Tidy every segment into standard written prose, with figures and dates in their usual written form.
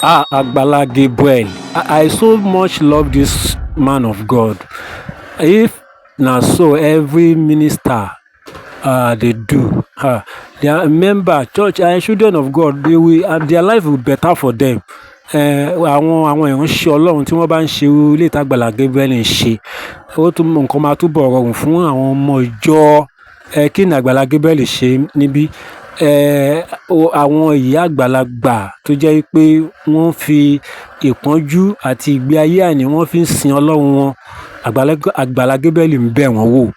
Agbala Gabriel. I so much love this man of God. If na so every minister they do, their member church and children of God, they will their life will better for them. Àwọn ìránṣẹ́ Ọlọ́run tí wọ́n bá ń ṣe ilé ìta Agbala Gabriel ń ṣe, ó tún nǹkan máa túbọ̀ rọrùn fún àwọn ọmọ ìjọ. Kí ni Agbala Gabriel ṣe níbí? Àwọn ìyá àgbàlagbà tó jẹ́ pé wọ́n fi ìpọ́njú àti ìgbé ayé àìní wọ́n fi ń sin Ọlọ́run wọn. Agbala Gabriel ń bẹ̀ wọ́n wò,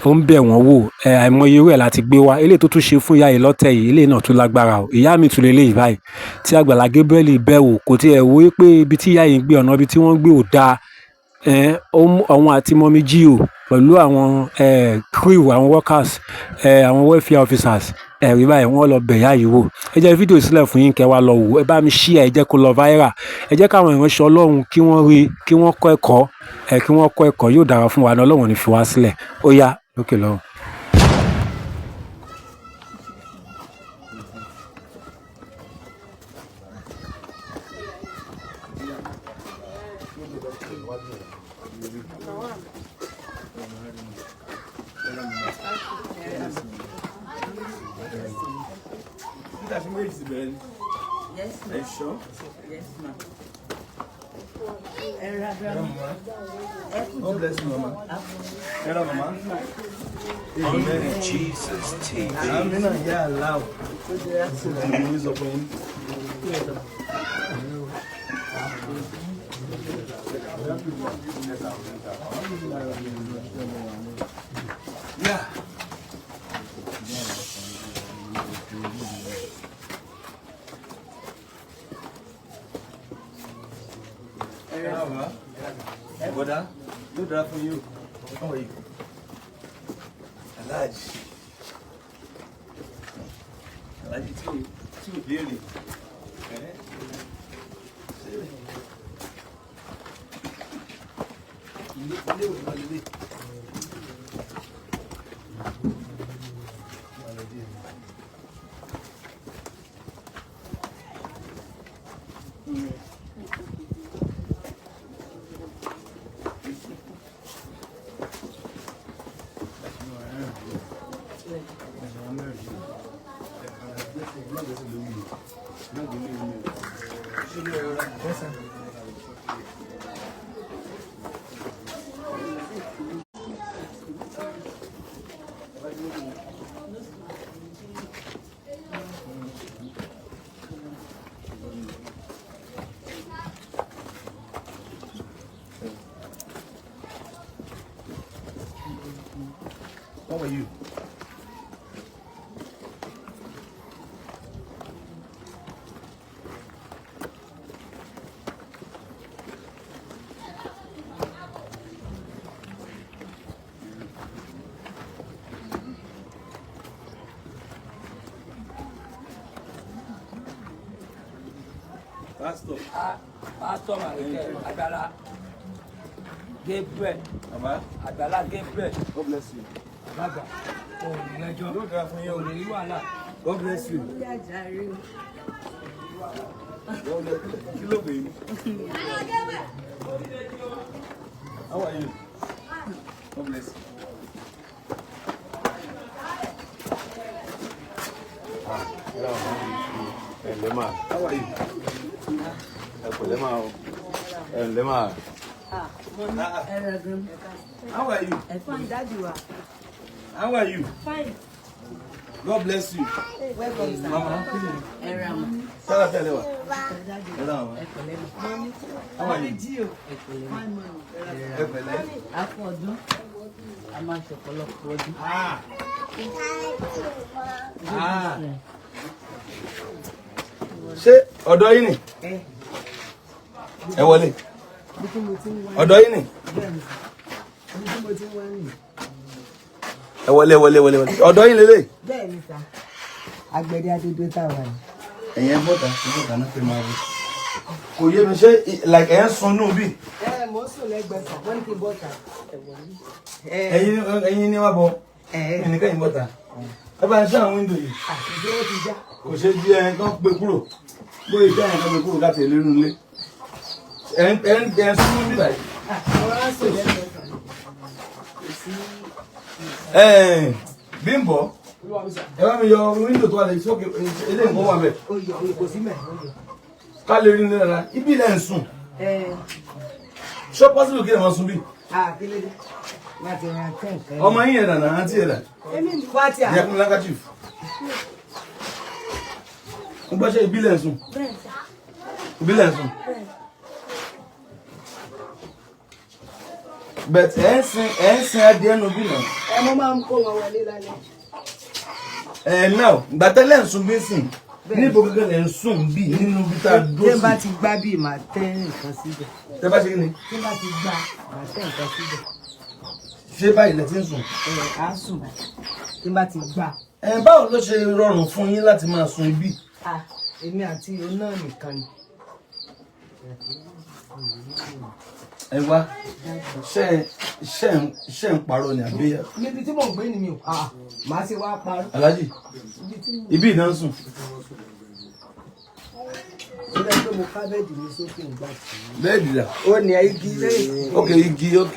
ó ń bẹ̀ wọ́n wò. Àìmọye irú ẹ̀ láti gbé wá. Eléyìí tó tún ṣe fún ìyá yìí lọ́tẹ̀ yìí, eléyìí náà tún lágbára o. Ìyá mi tún leléyìí báyìí. Tí Agbala Gabriel bẹ̀ wò, kò tiẹ̀ wò pé ibi tí ìyá yìí ń gbé, ọ̀nà ibi tí wọ́n ń gbé ò dáa. Àwọn àti mọ́mí Jíò pẹ̀lú àwọn crew, àwọn workers, àwọn welfare officers, rí báyìí wọ́n lọ bẹ̀ ìyá yìí wò. Ẹ jẹ́ fídíò sílẹ̀ fún yín kẹ́ wá lọ wò. Ẹ bá mi share, ẹ jẹ́ kó lọ viral. Ẹ jẹ́ káwọn ìránṣẹ́ Ọlọ́run kí wọ́n rí, kí wọ́n kọ́ ẹ̀kọ́, kí wọ́n kọ́ ẹ̀kọ́, yóò dára fún wa ní Ọlọ́run ní fi wá sílẹ̀. Ó yá lókè lọ́run. Yes, ma'am. Are you sure? Yes, ma'am. God bless you, Mama. Hello, Mama. Amen. Jesus, TV. Amen. Yeah, loud. Yeah. Brother, good day for you. How are you? Large. Too dearly. How are you? Pastor. Pastor Agbala Gabriel. Agbala Gabriel. God bless you. Baba. God bless you. How are you? God bless you. How are you? How are you? Fine, Daddy. How are you? Fine. God bless you. Welcome, sir. Mama. Tell her. Hello. How are you? Afọdún. A máa ṣọ̀pọ̀lọpọ̀ ọdún. Ṣé ọ̀dọ̀ yín ni? Ẹ wọlé. Ọ̀dọ̀ yín ni? Ẹ wọlé. Ọ̀dọ̀ yín lélẹ̀. Bẹ́ẹ̀ni sà. Agbẹ̀dẹ Adédọ́ tá wà ní. Ẹ̀yin bọ́ta náà fẹ́ máa wọ. Kò yé mi ṣe like ẹ̀ ń sun nù bí. Mo ń sùn lẹ́gbẹ̀ẹ́ sà, wọ́n ní kí n bọ́ta. Ẹ̀yin ni wá bọ̀. Ẹnìkan yìí bọ́ta. Ẹ bá ń ṣe àwọn wíńdò yìí. Àṣìṣe ó ti já. Kò ṣe bí ẹ kán gbé kúrò. bóyá ìjà yẹn kan kúrò láti ìlú nílé ẹ̀ sún níbà yìí. Bímbọ́ ẹ bá mi yọ wíńdò tó wà lè sókè eléyìí nǹkan wà bẹ́ẹ̀. Ká lè rí ní dáadáa ibi ilẹ̀ ń sùn. Ṣé pọ́sibú kí ẹ máa sùn bí? Ọmọ yín yẹn dànù àǹtí yẹn dà. Yẹ kún lákàtúf. Mo gbọ́ ṣe ibi ilẹ̀ ń sùn. Ibi ilẹ̀ ń sùn. But ẹ̀ ń sin adìẹ nù bí náà. Mo máa ń kó wọn wọlé lálẹ́. Now gbàtẹ́lẹ̀ ń sùn bí sìn. Níbo gẹ́gẹ́ lẹ̀ ń sùn bí nínú bí tá a dúró sí. Tí n bá ti gbá bí màá tẹ́ nǹkan síbẹ̀. Tẹ́ bá ṣe kí ni? Tí n bá ti gbá màá tẹ́ nǹkan síbẹ̀. Ṣé báyìí lẹ ti ń sùn? Á sùn báyìí. Tí n bá ti gbá. Báwo ló ṣe rọrùn fún yín láti máa sùn ibi? Èmi àti òun náà nìkan ni. Ẹ wá ṣe ń parọ́ ni àbí? Níbi tí mò ń gbé ni mi ò máa ṣe wá parọ́. Aláàjì ibi ìná ń sùn. Ó dẹ́ pé mo ká bẹ́ẹ̀dì mi sókè nígbà tí. Bẹ́ẹ̀dì dà. Ó ní igi lẹ́yìn. Ok igi ok.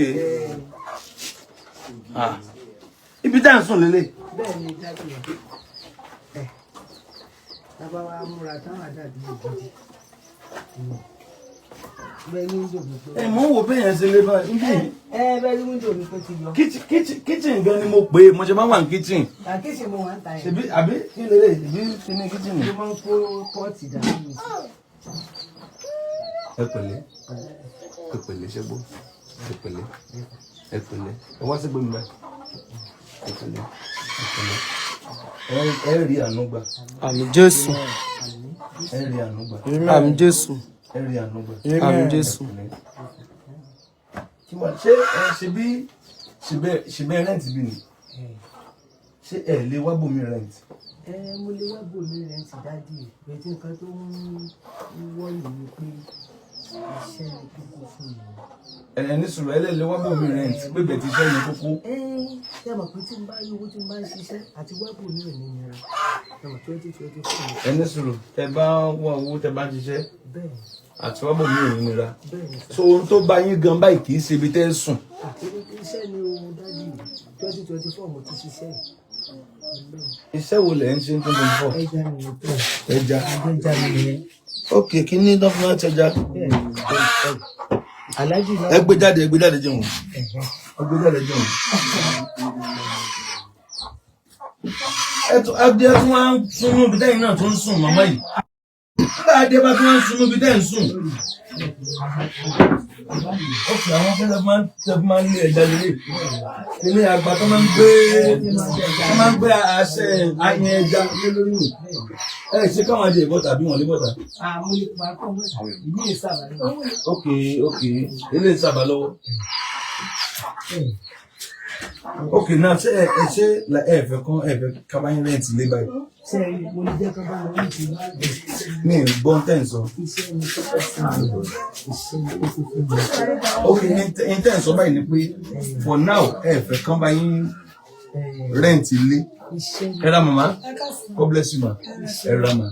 Ibi tá à ń sùn lélẹ̀. Bẹ́ẹ̀ ni jáde wà. Tábà wa múra táwọn àdàbí ògidì. Bẹ́ẹ̀ ni wíńdò mi tó. Mo ń wo bẹ́ẹ̀ yẹn ṣe lé báyìí. Bẹ́ẹ̀ ni wíńdò mi tó ti yọ. Kitchen gan ni mo pè é mo ṣe máa wà ní kitchen. Àkíyèsí mo wà ń ta yẹn. Ṣebí àbí kí lélẹ̀ ìbí kí ní kitchen ni. Mo máa ń kó pọ́ọ̀tì dàbí mi. Ẹ pẹ̀lẹ́ ṣe gbó ẹ pẹ̀lẹ́ ẹ wá sí gbómi báyìí ẹ pẹ̀lẹ́ ẹ rí àánú gbà. Àmín Jésù. Ẹ rí àánú gbà. Àmín Jésù. Ẹ rí àánú gbà. Àmín Jésù. Ṣé ṣe bẹ́ẹ̀ rẹ́ǹtì bí ni? Ṣé ẹ lè wá bòmí rẹ́ǹtì? Mo lè wá bòmí rẹ́ǹtì dádì bẹ́ẹ̀ nǹkan tó ń wọ́ ìlú ni pé iṣẹ́ ni kókó fún mi. Ẹni sùúrù ẹlẹ́lẹ́ wá bòmí rẹ́ǹtì pé bẹ̀ ti iṣẹ́ ni kókó. Ṣé àmọ̀ pé tí n bá rí owó tí n bá ń ṣiṣẹ́ àti wá bòmí rẹ̀ ní nira àmọ̀ 2024. Ẹni sùúrù tẹ bá wọ owó tẹ bá ń ṣiṣẹ́ Bẹ́ẹ̀ àti wá bòmí rẹ̀ nira. bẹ́ẹ̀ ni. So ohun tó bá yín gan báyìí kì í ṣe ibi tẹ́ ń sùn. Iṣẹ́ ni ohun dádì 2024 mo ti ṣiṣẹ́ yìí. Iṣẹ́ wo lẹ̀ ń ṣe ń tó lóun fọ́? Ẹja ni mo tó. Ẹja. Ẹja ni mo yẹn. Ok, kí ní dọ́fúnà tẹja? Bẹ́ẹ̀ ni Aláàjì náà. Ẹ gbé jáde jẹun. Ẹ gbé jáde jẹun. Adé tí wọ́n ń súnmọ́ ibi tẹ́yìn náà tó ń sùn màmá yìí. Nígbà adé bá tí wọ́n ń súnmọ́ ibi tẹ́yìn sùn. Ok, àwọn fẹ́lẹ́ máa ń lé ẹja lélẹ̀. Ilé àgbà tó máa ń gbé àṣẹ àyàn ẹja lé lórí mi. Ṣé káwọn adé ìbọ̀tà bí wọ́n lé bọ̀tà? Mo lè pa kọ́ mọ́ta. Ìlú ìsàbà ni. Ok, ilé ìsàbà lọ́wọ́. Ok, náà ṣé ẹ fẹ́ kábàáyé rẹ́ǹtì lé báyìí? Ṣé mo lè jẹ́ kán bá wọn ní ìlú àgbẹ̀? Mi ò gbọ́ tẹ̀ ń sọ. Iṣẹ́ ni kókó fún mi. Iṣẹ́ ni kókó fún mi. Ok, ní tẹ̀ ń sọ báyìí ni pé for now ẹ fẹ́ kábàáyé rẹ́ǹtì lé. Ẹ ra màmá, God bless you ma, ẹ ra ma.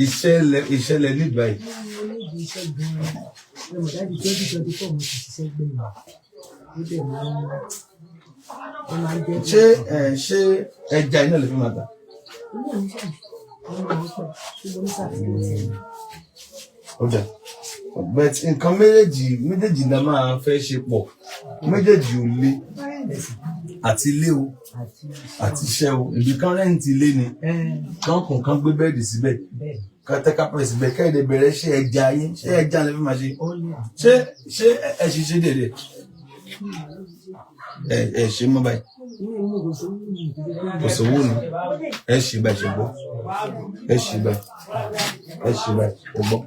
Iṣẹ́ lẹ ní báyìí. Mo ní ìdí iṣẹ́ gan-an. Mo dájú 2024 mo ti ṣiṣẹ́ gbẹ̀yìn. Ó dẹ̀ máa ń jẹ́. Ṣé ẹja iná lè fi máa tà? Ọjà but nǹkan méjèèjì náà máa fẹ́ ṣe pọ̀ méjèèjì ò le àti ilé o àti iṣẹ́ o ibi kan rẹ́ǹtì ilé ni kan gbé bẹ́ẹ̀dì síbẹ̀ kátẹ́ká pẹ̀ síbẹ̀ kẹ́ẹ̀dẹ̀ bẹ̀rẹ̀ ṣe ẹja yín ṣé ẹja lè fi máa ṣe ṣé ẹ ṣiṣẹ́ dédé ẹ ṣe mọ́ báyìí kò sówó ni ẹ ṣe báyìí ṣe gbọ́ ẹ ṣe báyìí ẹ gbọ́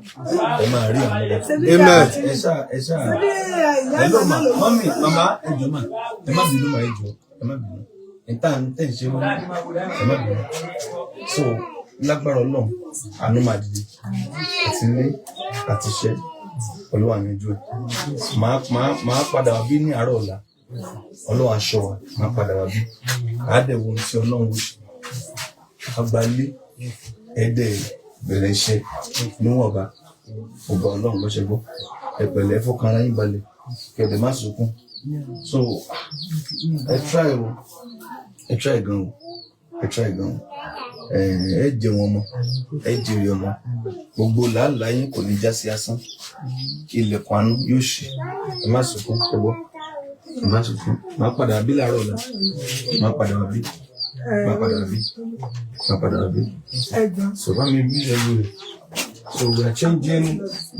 ẹ máa rí àwọn ọmọ amen ẹ ṣá ẹ lọ mà mọ́mì màmá ẹ jọ mà ẹ má bínú mà ẹ jọ ẹ má bínú ẹ tá ẹ ṣe mọ́ ẹ má bínú so lágbára Ọlọ́run àánú máa dìde àti ilé àti iṣẹ́ Olúwa yanjú ẹ máa padà wá bí ní àárọ̀ ọ̀la Ọlọ́run aṣọ wa máa padà wá bí àádẹ́wò tí Ọlọ́run ó ṣe agbalé ẹ̀ẹ́dẹ̀ bẹ̀rẹ̀ iṣẹ́ níwọ̀nba ọba Ọlọ́run bó ṣe gbọ́ ẹ pẹ̀lẹ́ fọkàn ara yín balẹ̀ kẹ̀dẹ̀ má sunkún so ẹ try gan ẹ jẹ wọn mọ ẹ jèrè ọmọ gbogbo làálàá yín kò ní já sí asán ilẹ̀kùn àánú yóò ṣí ẹ má sunkún ẹ gbọ́ ẹ má sunkún má padà bí láàárọ̀ ọ̀la má padà bí so bá mi bí ẹrú rẹ so we are changing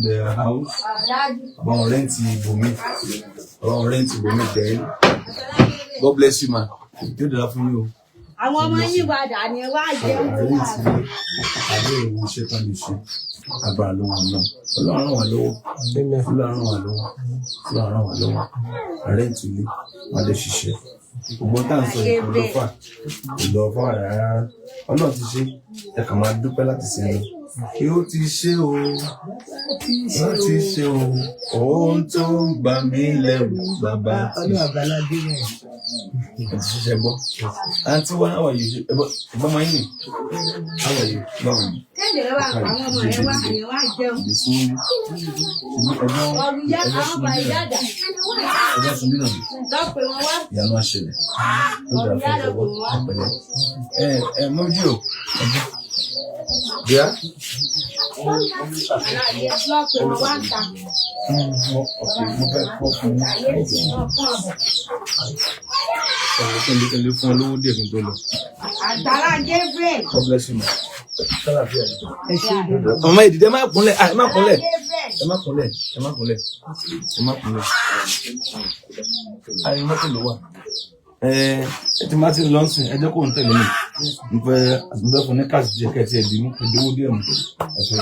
the house about rent ibòmí then God bless you man yóò dára fún yín o. Àwọn ọmọ yín wà dà ní wá jẹun fún wa. Àbí òun ṣe tán lè ṣe agbára lọ́wọ́ náà. Ọlọ́run ràn wá lọ́wọ́. Rẹ́ǹtì ilé wọ́n lè ṣiṣẹ́. Gbogbo tá à ń sọ ìlọ́fà rárá. Ọlọ́run ti ṣe ẹ kàn máa dúpẹ́ láti ṣe lọ. Kí ó ti ṣe o, ohun tó ń bà mí lẹ́rù bàbá ti ṣe. Agbala Gabriel. Ṣiṣẹ́ gbọ́. Àǹtí wa how are you? Ẹ̀gbọ́n máa ń yìn. How are you? Báwo ni? Kéde wá àwọn ọmọ rẹ̀ wá jẹun. Ọ̀rùyá àwọn bàyáda. Ẹ̀gbọ́n sùn nínú mi. Dọ́pẹ̀ wọn wá. Ìyanu àṣẹlẹ̀. Ó dà fún ọgbọ́n àpẹẹrẹ. Mọ́jú o. Bíá. Dọ́pẹ̀ wọn wá ta. Mo fẹ́ kọ́ fún un. Ẹlé fún ọ lówó díẹ̀ kí n tó lọ. Agbala Gabriel. God bless you ma. Ọmọ ìdìdẹ má kúnlẹ̀, ẹ má kúnlẹ̀. Ayé mọ́tò ló wà. Ẹ ti máa ti lọ sìn, ẹ jẹ́ kó ń tẹ̀lé mi. Mo fẹ́ fún ní káàsì díẹ̀ kẹ́ẹ̀tì ẹ̀dín mú ìdówó díẹ̀ mú. Ẹ̀fẹ̀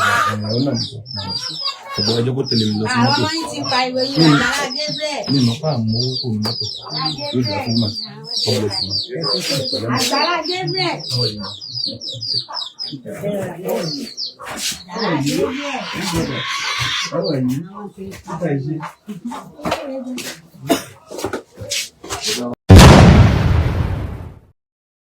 ọ̀nà mi sọ. Ẹ̀gbọ́n ẹ jẹ́ kó tẹ̀lé mi lọ sí mọ́tò. Àwọn ọmọ yín ti pa ìwé yín Agbala Gabriel. Mi mọ̀ fáà mú owó kò ní mọ́tò. Yóò dà fún mà. God bless you ma. Agbala Gabriel. How are you?